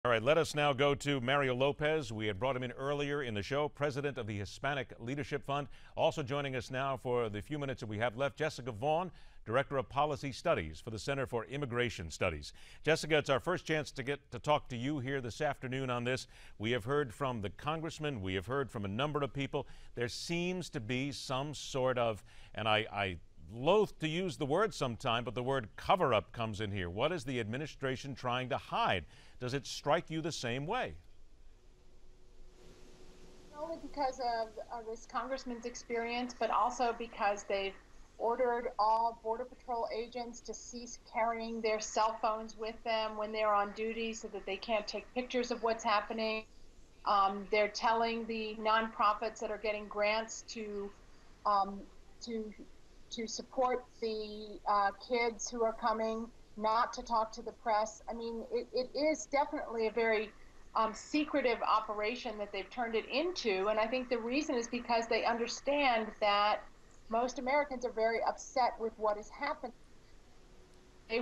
All right, let us now go to Mario Lopez. We had brought him in earlier in the show, president of the Hispanic Leadership Fund. Also joining us now for the few minutes that we have left, Jessica Vaughan, Director of Policy Studies for the Center for Immigration Studies. Jessica, it's our first chance to get to talk to you here this afternoon on this. We have heard from the congressman. We have heard from a number of people. There seems to be some sort of, and I loath to use the word sometime, but the word cover-up comes in here. What is the administration trying to hide? Does it strike you the same way? Not only because of this congressman's experience, but also because they've ordered all Border Patrol agents to cease carrying their cell phones with them when they're on duty so that they can't take pictures of what's happening. They're telling the nonprofits that are getting grants to support the kids who are coming not to talk to the press. I mean, it is definitely a very secretive operation that they've turned it into. And I think the reason is because they understand that most Americans are very upset with what has happened. They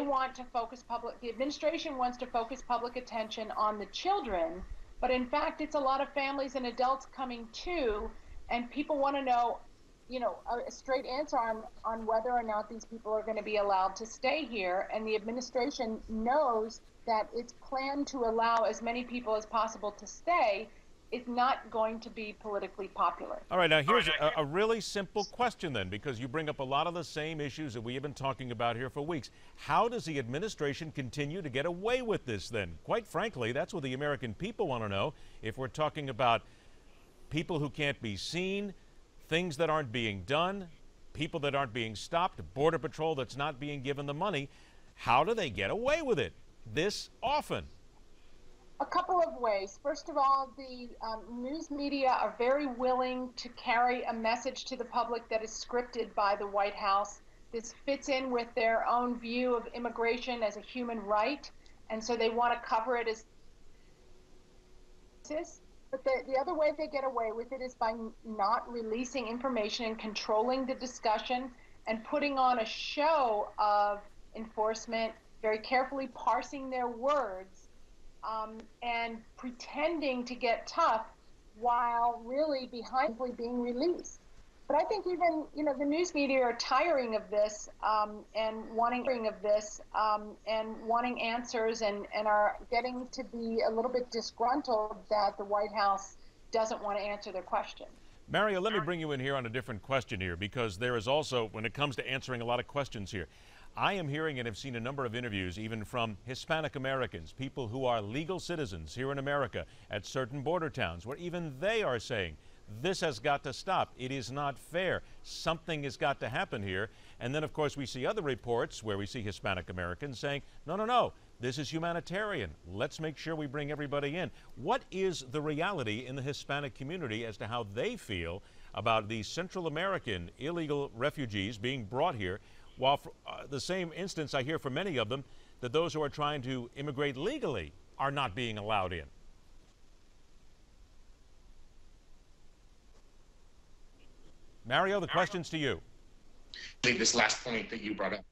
want to focus the administration wants to focus public attention on the children, but in fact, it's a lot of families and adults coming too, and people want to know, a straight answer on whether or not these people are going to be allowed to stay here. And the administration knows that its plan to allow as many people as possible to stay is not going to be politically popular. All right, now here's a really simple question then, because you bring up a lot of the same issues that we have been talking about here for weeks. How does the administration continue to get away with this then? Quite frankly, that's what the American people want to know. If we're talking about people who can't be seen, things that aren't being done, people that aren't being stopped, Border Patrol that's not being given the money, how do they get away with it this often? A couple of ways. First of all, the news media are very willing to carry a message to the public that is scripted by the White House. This fits in with their own view of immigration as a human right, and so they want to cover it as this. But the other way they get away with it is by not releasing information and controlling the discussion and putting on a show of enforcement, very carefully parsing their words, and pretending to get tough while really behind being released. But I think even the news media are tiring of this and wanting answers and are getting to be a little bit disgruntled that the White House doesn't want to answer their question. Mario, let me bring you in here on a different question here, because there is also, when it comes to answering a lot of questions here, I am hearing and have seen a number of interviews even from Hispanic Americans, people who are legal citizens here in America at certain border towns, where even they are saying, this has got to stop. It is not fair. Something has got to happen here. And then, of course, we see other reports where we see Hispanic Americans saying, no, no, no, this is humanitarian. Let's make sure we bring everybody in. What is the reality in the Hispanic community as to how they feel about the Central American illegal refugees being brought here, while for the same instance I hear from many of them that those who are trying to immigrate legally are not being allowed in? Mario, the question's to you. This last point that you brought up.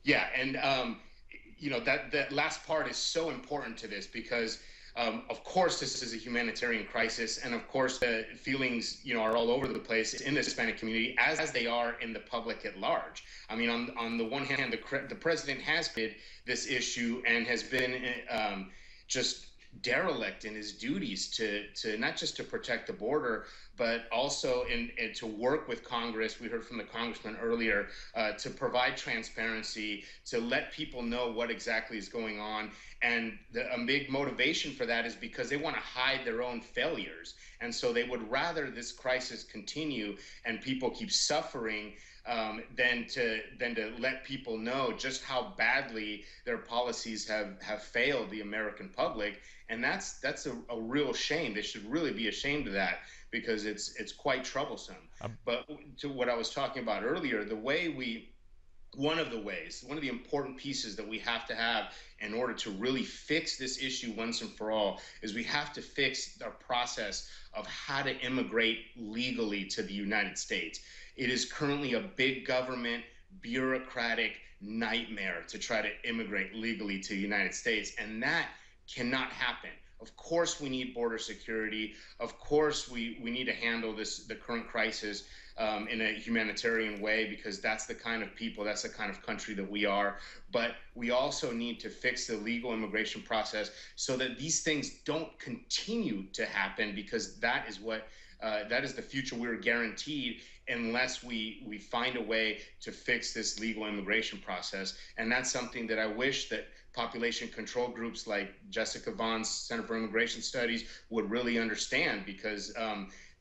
Yeah, and that last part is so important to this because, of course, this is a humanitarian crisis, and of course, the feelings are all over the place in the Hispanic community as they are in the public at large. I mean, on the one hand, the president has created this issue and has been just derelict in his duties to not just to protect the border, but also to work with Congress. We heard from the congressman earlier to provide transparency, to let people know what exactly is going on. And a big motivation for that is because they want to hide their own failures. And so they would rather this crisis continue and people keep suffering than to let people know just how badly their policies have failed the American public. And that's a real shame. They should really be ashamed of that because it's quite troublesome. But to what I was talking about earlier, one of the important pieces that we have to have in order to really fix this issue once and for all is we have to fix our process of how to immigrate legally to the United States. It is currently a big government, bureaucratic nightmare to try to immigrate legally to the United States. And that cannot happen. Of course, we need border security. Of course, we need to handle the current crisis in a humanitarian way, because that's the kind of people, that's the kind of country that we are. But we also need to fix the legal immigration process so that these things don't continue to happen, because that is the future we're guaranteed unless we find a way to fix this legal immigration process. And that's something that I wish that population control groups like Jessica Vaughan's Center for Immigration Studies would really understand, because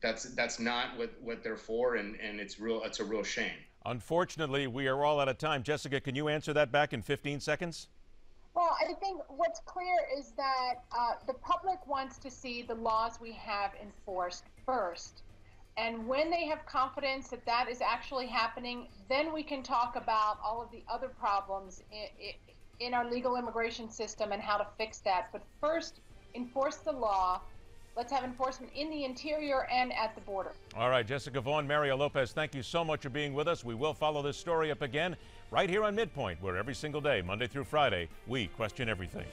that's not what they're for, and it's a real shame. Unfortunately, we are all out of time. Jessica, can you answer that back in 15 seconds? Well, I think what's clear is that the public wants to see the laws we have enforced first. And when they have confidence that that is actually happening, then we can talk about all of the other problems in our legal immigration system and how to fix that. But first, enforce the law. Let's have enforcement in the interior and at the border. All right, Jessica Vaughan, Mario Lopez, thank you so much for being with us. We will follow this story up again right here on MidPoint, where every single day, Monday through Friday, we question everything.